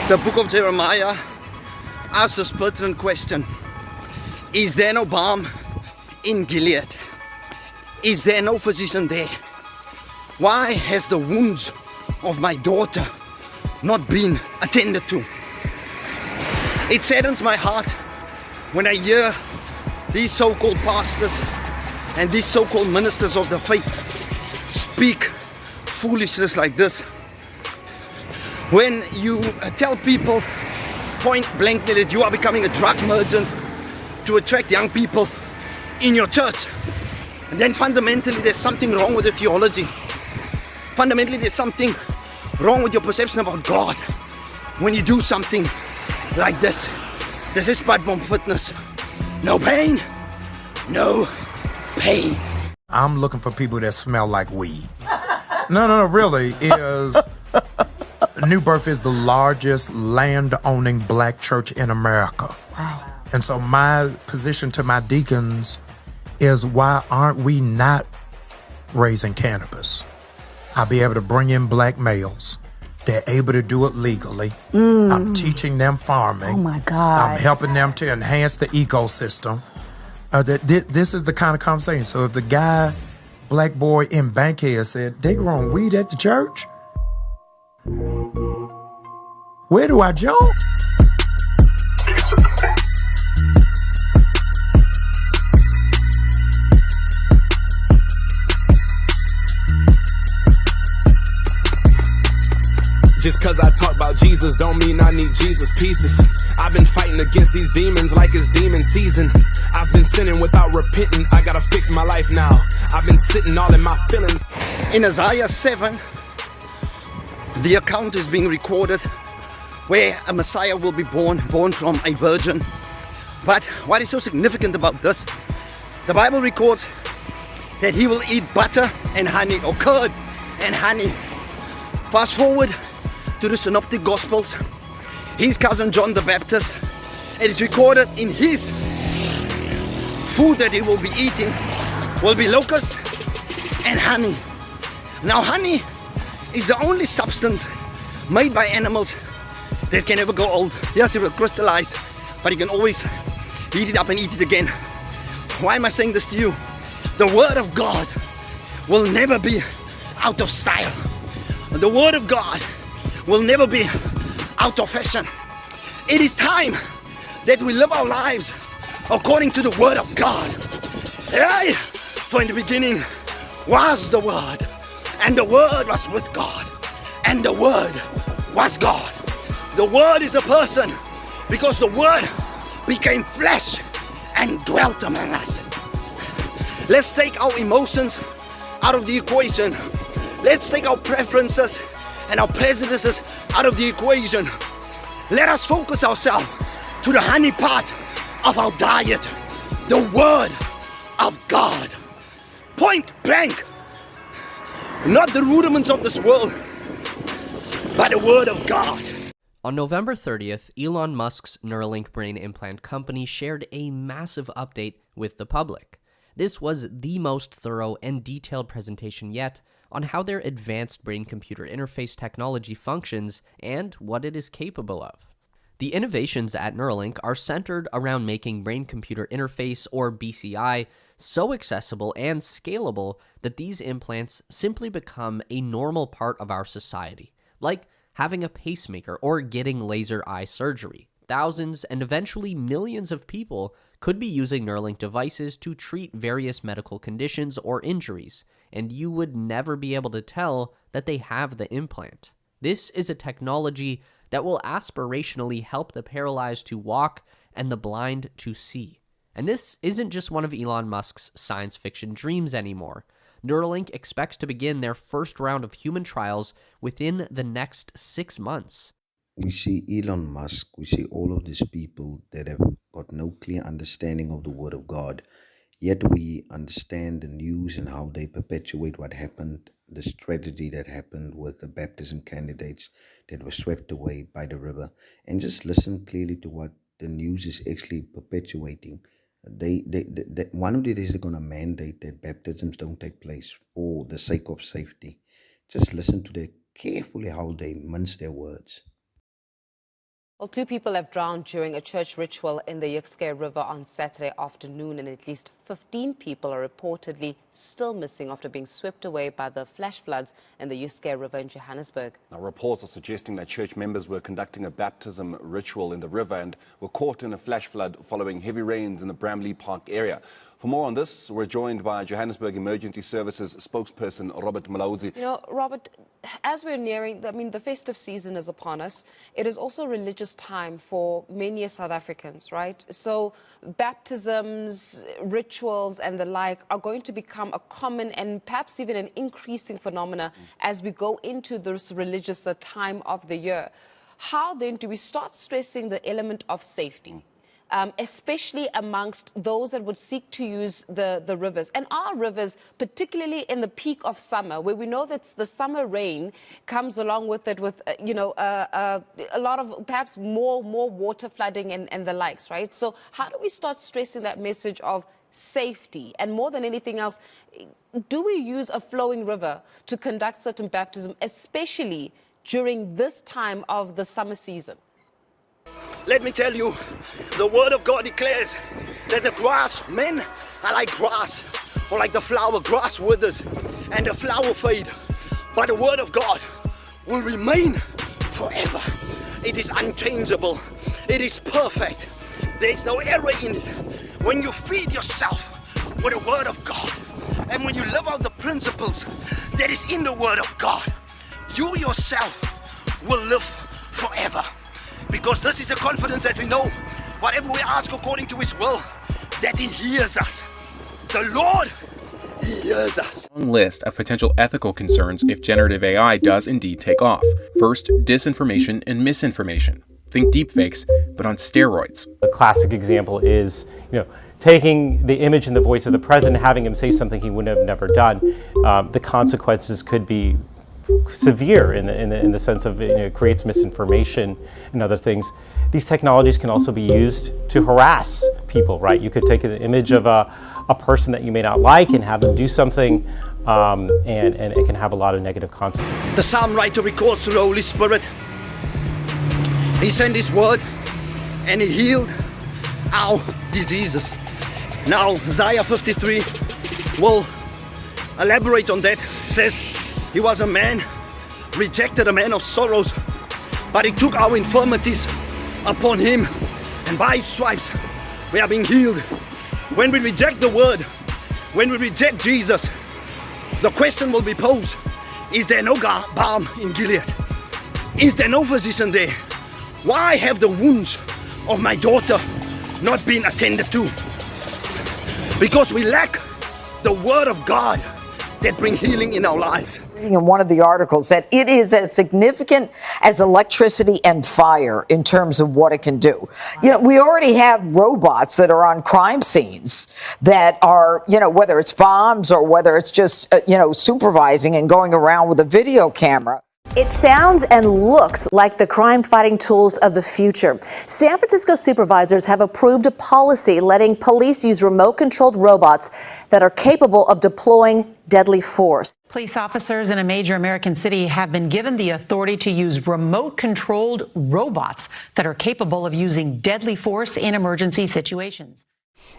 The book of Jeremiah asks this pertinent question. Is there no balm in Gilead? Is there no physician there? Why has the wounds of my daughter not been attended to? It saddens my heart when I hear these so-called pastors and these so-called ministers of the faith speak foolishness like this. When you tell people point blankly that you are becoming a drug merchant to attract young people in your church, and then fundamentally there's something wrong with the theology. Fundamentally there's something wrong with your perception about God when you do something like this. This is pipe bomb fitness. No pain, no pain. I'm looking for people that smell like weeds. No, really, is New Birth is the largest land-owning black church in America. Wow. And so my position to my deacons is, why aren't we not raising cannabis? I'll be able to bring in black males. They're able to do it legally. I'm teaching them farming. Oh my God. I'm helping them to enhance the ecosystem. This is the kind of conversation. So if the guy, black boy in Bankhead said, they growing weed at the church, where do I jump? Just cause I talk about Jesus don't mean I need Jesus pieces. I've been fighting against these demons like it's demon season. I've been sinning without repenting. I gotta fix my life now. I've been sitting all in my feelings. In Isaiah 7, the account is being recorded where a Messiah will be born from a virgin. But what is so significant about this? The Bible records that he will eat butter and honey, or curd and honey. Fast forward to the Synoptic Gospels, his cousin John the Baptist, it is recorded in his food that he will be eating will be locusts and honey. Now honey is the only substance made by animals that can never go old. Yes, it will crystallize, but you can always heat it up and eat it again. Why am I saying this to you? The Word of God will never be out of style. The Word of God will never be out of fashion. It is time that we live our lives according to the Word of God. Hey, for in the beginning was the Word, and the Word was with God, and the Word was God. The Word is a person because the Word became flesh and dwelt among us. Let's take our emotions out of the equation. Let's take our preferences and our prejudices out of the equation. Let us focus ourselves to the honey part of our diet, the Word of God. Point blank. Not the rudiments of this world, but the Word of God. On November 30th, Elon Musk's Neuralink brain implant company shared a massive update with the public. This was the most thorough and detailed presentation yet on how their advanced brain-computer interface technology functions and what it is capable of. The innovations at Neuralink are centered around making brain-computer interface, or BCI, so accessible and scalable that these implants simply become a normal part of our society, like having a pacemaker or getting laser eye surgery. Thousands and eventually millions of people could be using Neuralink devices to treat various medical conditions or injuries, and you would never be able to tell that they have the implant. This is a technology that will aspirationally help the paralyzed to walk and the blind to see. And this isn't just one of Elon Musk's science fiction dreams anymore. Neuralink expects to begin their first round of human trials within the next 6 months. We see Elon Musk, we see all of these people that have got no clear understanding of the Word of God, yet we understand the news and how they perpetuate what happened, the strategy that happened with the baptism candidates that were swept away by the river, and just listen clearly to what the news is actually perpetuating. One of the days they're going to mandate that baptisms don't take place for the sake of safety. Just listen to carefully how they mince their words. Well, 2 people have drowned during a church ritual in the Yixke River on Saturday afternoon, and at least 15 people are reportedly still missing after being swept away by the flash floods in the Yixke River in Johannesburg. Now, reports are suggesting that church members were conducting a baptism ritual in the river and were caught in a flash flood following heavy rains in the Bramley Park area. For more on this, we're joined by Johannesburg Emergency Services spokesperson Robert Malaudzi. You know, Robert, as we're nearing, the festive season is upon us. It is also religious time for many South Africans, right? So baptisms, rituals and the like are going to become a common and perhaps even an increasing phenomena as we go into this religious time of the year. How then do we start stressing the element of safety? Especially amongst those that would seek to use the rivers. And our rivers, particularly in the peak of summer, where we know that the summer rain comes along with it with, a lot of perhaps more water flooding and the likes, right? So how do we start stressing that message of safety? And more than anything else, do we use a flowing river to conduct certain baptism, especially during this time of the summer season? Let me tell you, the word of God declares that the grass, men are like grass, or like the flower. Grass withers and the flower fades, but the word of God will remain forever. It is unchangeable. It is perfect. There is no error in it. When you feed yourself with the word of God, and when you live out the principles that is in the word of God, you yourself will live forever. Because this is the confidence that we know, whatever we ask according to his will, that he hears us. The Lord, he hears us. Long list of potential ethical concerns if generative AI does indeed take off. First, disinformation and misinformation. Think deepfakes, but on steroids. A classic example is, taking the image and the voice of the president, having him say something he would have never done. The consequences could be severe in the sense of it creates misinformation and other things. These technologies can also be used to harass people, right? You could take an image of a person that you may not like and have them do something, and it can have a lot of negative consequences. The psalm writer records through the Holy Spirit. He sent his word and he healed our diseases. Now Isaiah 53 will elaborate on that. It says, he was a man, rejected, a man of sorrows, but he took our infirmities upon him, and by his stripes we are being healed. When we reject the word, when we reject Jesus, the question will be posed, is there no balm in Gilead? Is there no physician there? Why have the wounds of my daughter not been attended to? Because we lack the word of God that bring healing in our lives. Reading in one of the articles that it is as significant as electricity and fire in terms of what it can do. We already have robots that are on crime scenes that are, whether it's bombs or whether it's just, supervising and going around with a video camera. It sounds and looks like the crime-fighting tools of the future. San Francisco supervisors have approved a policy letting police use remote-controlled robots that are capable of deploying deadly force. Police officers in a major American city have been given the authority to use remote-controlled robots that are capable of using deadly force in emergency situations.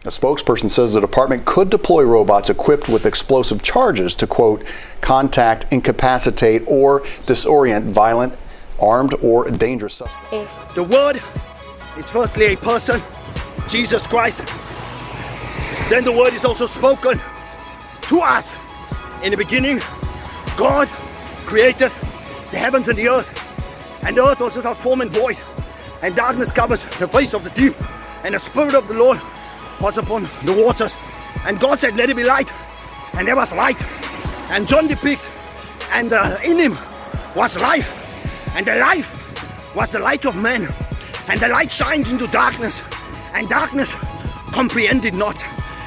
A spokesperson says the department could deploy robots equipped with explosive charges to, quote, contact, incapacitate, or disorient violent, armed, or dangerous suspects. The word is firstly a person, Jesus Christ. Then the word is also spoken to us. In the beginning, God created the heavens and the earth. And the earth was without form and void. And darkness covers the face of the deep. And the Spirit of the Lord was upon the waters, and God said, let it be light, and there was light. And John depicts, and in him was life, and the life was the light of man, and the light shines into darkness, and darkness comprehended not.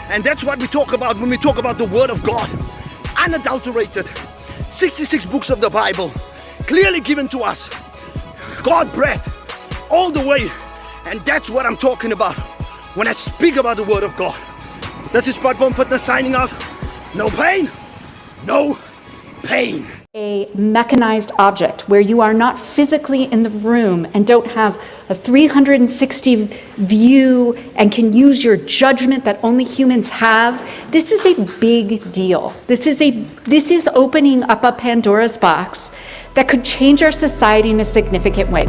And that's what we talk about when we talk about the word of God, unadulterated, 66 books of the Bible, clearly given to us, God breath all the way, and that's what I'm talking about when I speak about the word of God. This is Balm Fitness signing out. No pain, no pain. brain. A mechanized object where you are not physically in the room and don't have a 360 view and can use your judgment that only humans have. This is a big deal. This is opening up a Pandora's box that could change our society in a significant way.